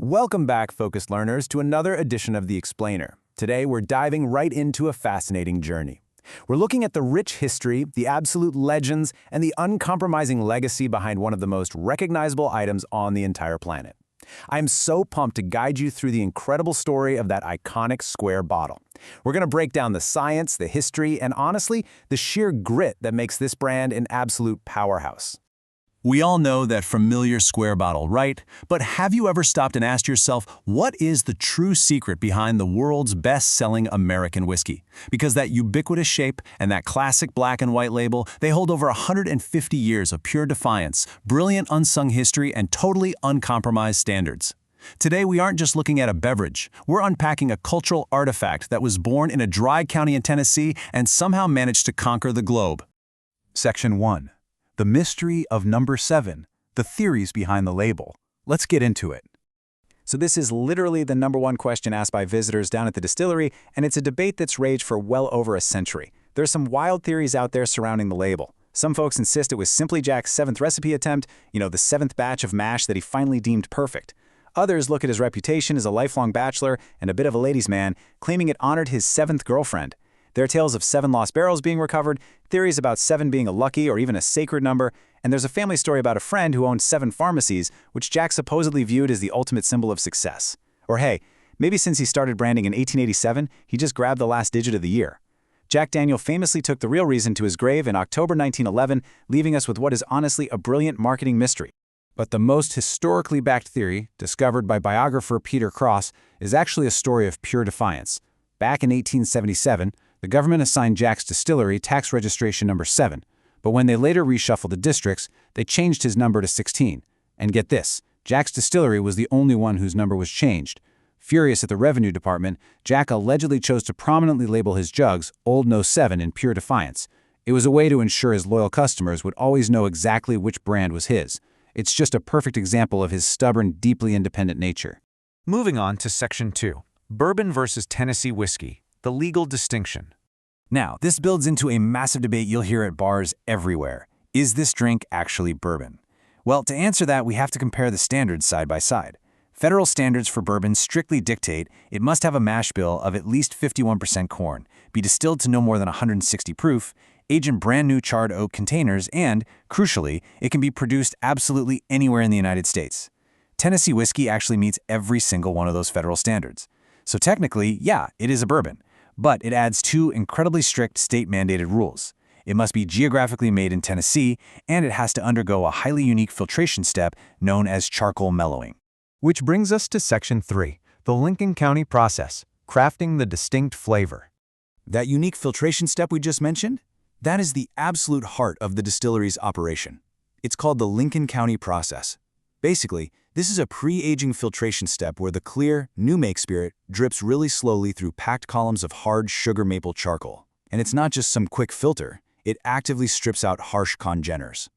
Welcome back, focused learners, to another edition of The Explainer. Today, we're diving right into a fascinating journey. We're looking at the rich history, the absolute legends, and the uncompromising legacy behind one of the most recognizable items on the entire planet. I'm so pumped to guide you through the incredible story of that iconic square bottle. We're going to break down the science, the history, and honestly, the sheer grit that makes this brand an absolute powerhouse. We all know that familiar square bottle, right? But have you ever stopped and asked yourself, what is the true secret behind the world's best-selling American whiskey? Because that ubiquitous shape and that classic black and white label, they hold over 150 years of pure defiance, brilliant unsung history, and totally uncompromised standards. Today, we aren't just looking at a beverage. We're unpacking a cultural artifact that was born in a dry county in Tennessee and somehow managed to conquer the globe. Section 1. The mystery of number 7, the theories behind the label. Let's get into it. So this is literally the #1 question asked by visitors down at the distillery, and it's a debate that's raged for well over a century. There's some wild theories out there surrounding the label. Some folks insist it was simply Jack's 7th recipe attempt, the 7th batch of mash that he finally deemed perfect. Others look at his reputation as a lifelong bachelor and a bit of a ladies' man, claiming it honored his 7th girlfriend. There are tales of 7 lost barrels being recovered, theories about 7 being a lucky or even a sacred number, and there's a family story about a friend who owned 7 pharmacies, which Jack supposedly viewed as the ultimate symbol of success. Or hey, maybe since he started branding in 1887, he just grabbed the last digit of the year. Jack Daniel famously took the real reason to his grave in October 1911, leaving us with what is honestly a brilliant marketing mystery. But the most historically backed theory, discovered by biographer Peter Cross, is actually a story of pure defiance. Back in 1877, the government assigned Jack's distillery tax registration number 7, but when they later reshuffled the districts, they changed his number to 16. And get this, Jack's distillery was the only one whose number was changed. Furious at the revenue department, Jack allegedly chose to prominently label his jugs Old No 7 in pure defiance. It was a way to ensure his loyal customers would always know exactly which brand was his. It's just a perfect example of his stubborn, deeply independent nature. Moving on to Section 2, Bourbon versus Tennessee whiskey. The legal distinction. Now, this builds into a massive debate you'll hear at bars everywhere. Is this drink actually bourbon? Well, to answer that, we have to compare the standards side by side. Federal standards for bourbon strictly dictate it must have a mash bill of at least 51% corn, be distilled to no more than 160 proof, age in brand new charred oak containers, and, crucially, it can be produced absolutely anywhere in the United States. Tennessee whiskey actually meets every single one of those federal standards. So technically, yeah, it is a bourbon. But it adds 2 incredibly strict state-mandated rules. It must be geographically made in Tennessee, and it has to undergo a highly unique filtration step known as charcoal mellowing. Which brings us to Section 3, the Lincoln County process, crafting the distinct flavor. That unique filtration step we just mentioned? That is the absolute heart of the distillery's operation. It's called the Lincoln County process. Basically, this is a pre-aging filtration step where the clear, new-make spirit drips really slowly through packed columns of hard sugar maple charcoal. And it's not just some quick filter, it actively strips out harsh congeners.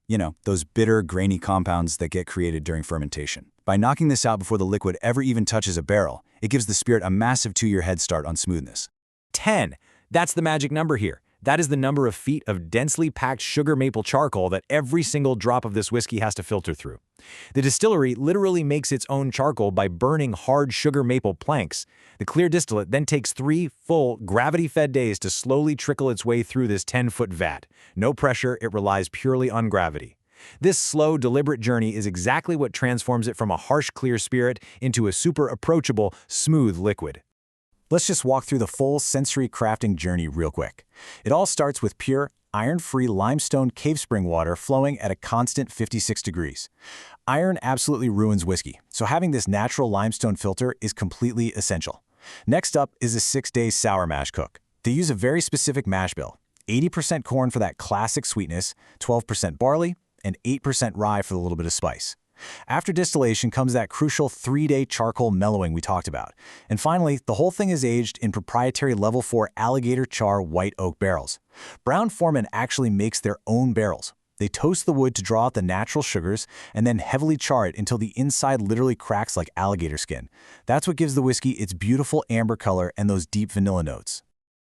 Those bitter, grainy compounds that get created during fermentation. By knocking this out before the liquid ever even touches a barrel, it gives the spirit a massive 2-year head start on smoothness. 10. That's the magic number here. That is the number of feet of densely packed sugar maple charcoal that every single drop of this whiskey has to filter through. The distillery literally makes its own charcoal by burning hard sugar maple planks. The clear distillate then takes 3 full, gravity-fed days to slowly trickle its way through this 10-foot vat. No pressure, it relies purely on gravity. This slow, deliberate journey is exactly what transforms it from a harsh, clear spirit into a super approachable, smooth liquid. Let's just walk through the full sensory crafting journey real quick. It all starts with pure, iron-free limestone cave spring water flowing at a constant 56 degrees. Iron absolutely ruins whiskey, so having this natural limestone filter is completely essential. Next up is a 6-day sour mash cook. They use a very specific mash bill, 80% corn for that classic sweetness, 12% barley, and 8% rye for the little bit of spice. After distillation comes that crucial 3-day charcoal mellowing we talked about. And finally, the whole thing is aged in proprietary level 4 alligator char white oak barrels. Brown-Forman actually makes their own barrels. They toast the wood to draw out the natural sugars and then heavily char it until the inside literally cracks like alligator skin. That's what gives the whiskey its beautiful amber color and those deep vanilla notes.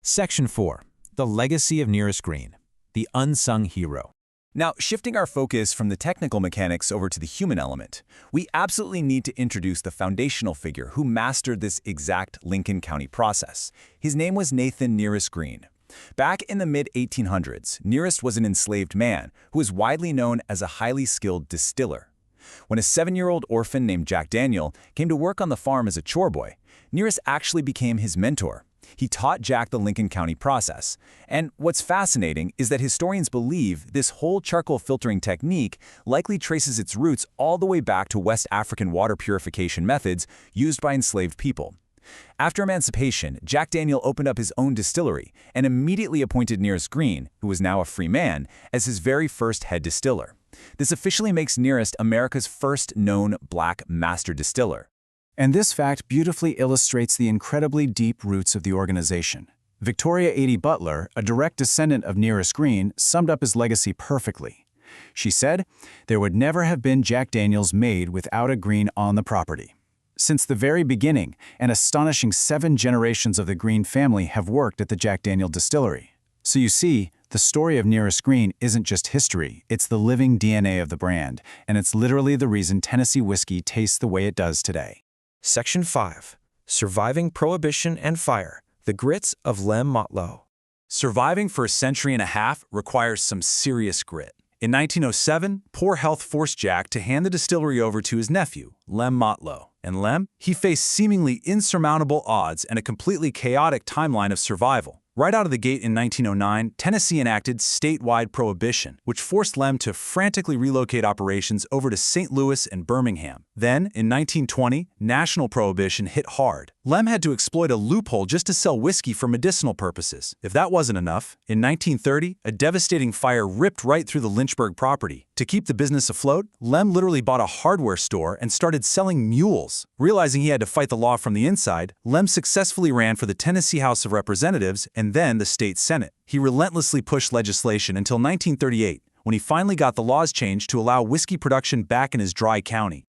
Section 4, the legacy of Nearest Green, the unsung hero. Now, shifting our focus from the technical mechanics over to the human element, we absolutely need to introduce the foundational figure who mastered this exact Lincoln County process. His name was Nathan Nearest Green. Back in the mid-1800s, Nearest was an enslaved man who was widely known as a highly skilled distiller. When a 7-year-old orphan named Jack Daniel came to work on the farm as a chore boy, Nearest actually became his mentor. He taught Jack the Lincoln County process. And what's fascinating is that historians believe this whole charcoal filtering technique likely traces its roots all the way back to West African water purification methods used by enslaved people. After emancipation, Jack Daniel opened up his own distillery and immediately appointed Nearest Green, who was now a free man, as his very first head distiller. This officially makes Nearest America's first known black master distiller. And this fact beautifully illustrates the incredibly deep roots of the organization. Victoria Ady Butler, a direct descendant of Nearest Green, summed up his legacy perfectly. She said, "There would never have been Jack Daniels made without a Green on the property." Since the very beginning, an astonishing 7 generations of the Green family have worked at the Jack Daniel distillery. So you see, the story of Nearest Green isn't just history, it's the living DNA of the brand, and it's literally the reason Tennessee whiskey tastes the way it does today. Section 5. Surviving Prohibition and Fire, the Grits of Lem Motlow. Surviving for a century and a half requires some serious grit. In 1907, poor health forced Jack to hand the distillery over to his nephew, Lem Motlow. And Lem, he faced seemingly insurmountable odds and a completely chaotic timeline of survival. Right out of the gate in 1909, Tennessee enacted statewide prohibition, which forced Lem to frantically relocate operations over to St. Louis and Birmingham. Then, in 1920, national prohibition hit hard. Lem had to exploit a loophole just to sell whiskey for medicinal purposes. If that wasn't enough, in 1930, a devastating fire ripped right through the Lynchburg property. To keep the business afloat, Lem literally bought a hardware store and started selling mules. Realizing he had to fight the law from the inside, Lem successfully ran for the Tennessee House of Representatives and then the state Senate. He relentlessly pushed legislation until 1938, when he finally got the laws changed to allow whiskey production back in his dry county.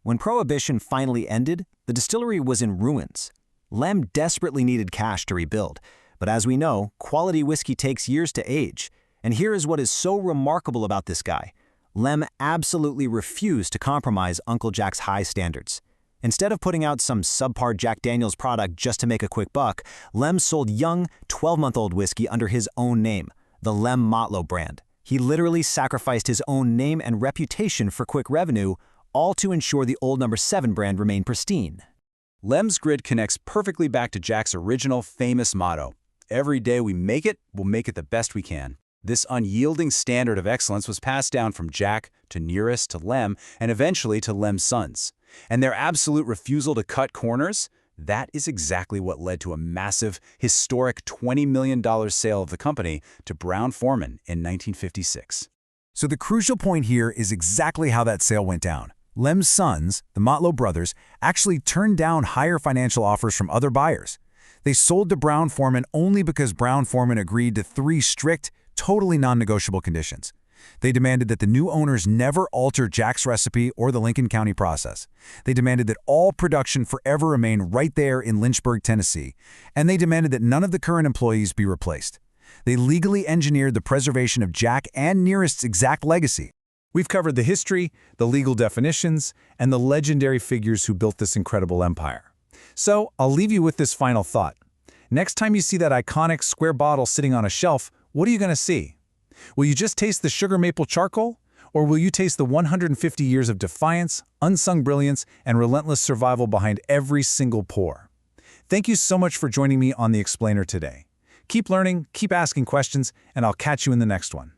When Prohibition finally ended, the distillery was in ruins. Lem desperately needed cash to rebuild, but as we know, quality whiskey takes years to age. And here is what is so remarkable about this guy. Lem absolutely refused to compromise Uncle Jack's high standards. Instead of putting out some subpar Jack Daniels product just to make a quick buck, Lem sold young, 12-month-old whiskey under his own name, the Lem Motlow brand. He literally sacrificed his own name and reputation for quick revenue, all to ensure the old No. 7 brand remained pristine. Lem's grid connects perfectly back to Jack's original famous motto, "Every day we make it, we'll make it the best we can." This unyielding standard of excellence was passed down from Jack to Nearest to Lem and eventually to Lem's sons. And their absolute refusal to cut corners, that is exactly what led to a massive, historic $20 million sale of the company to Brown-Forman in 1956. So the crucial point here is exactly how that sale went down. Lem's sons, the Motlow brothers, actually turned down higher financial offers from other buyers. They sold to Brown-Forman only because Brown-Forman agreed to 3 strict, totally non-negotiable conditions. They demanded that the new owners never alter Jack's recipe or the Lincoln County process. They demanded that all production forever remain right there in Lynchburg, Tennessee. And they demanded that none of the current employees be replaced. They legally engineered the preservation of Jack and Nearest's exact legacy. We've covered the history, the legal definitions, and the legendary figures who built this incredible empire. So I'll leave you with this final thought. Next time you see that iconic square bottle sitting on a shelf, what are you going to see? Will you just taste the sugar maple charcoal? Or will you taste the 150 years of defiance, unsung brilliance, and relentless survival behind every single pour? Thank you so much for joining me on The Explainer today. Keep learning, keep asking questions, and I'll catch you in the next one.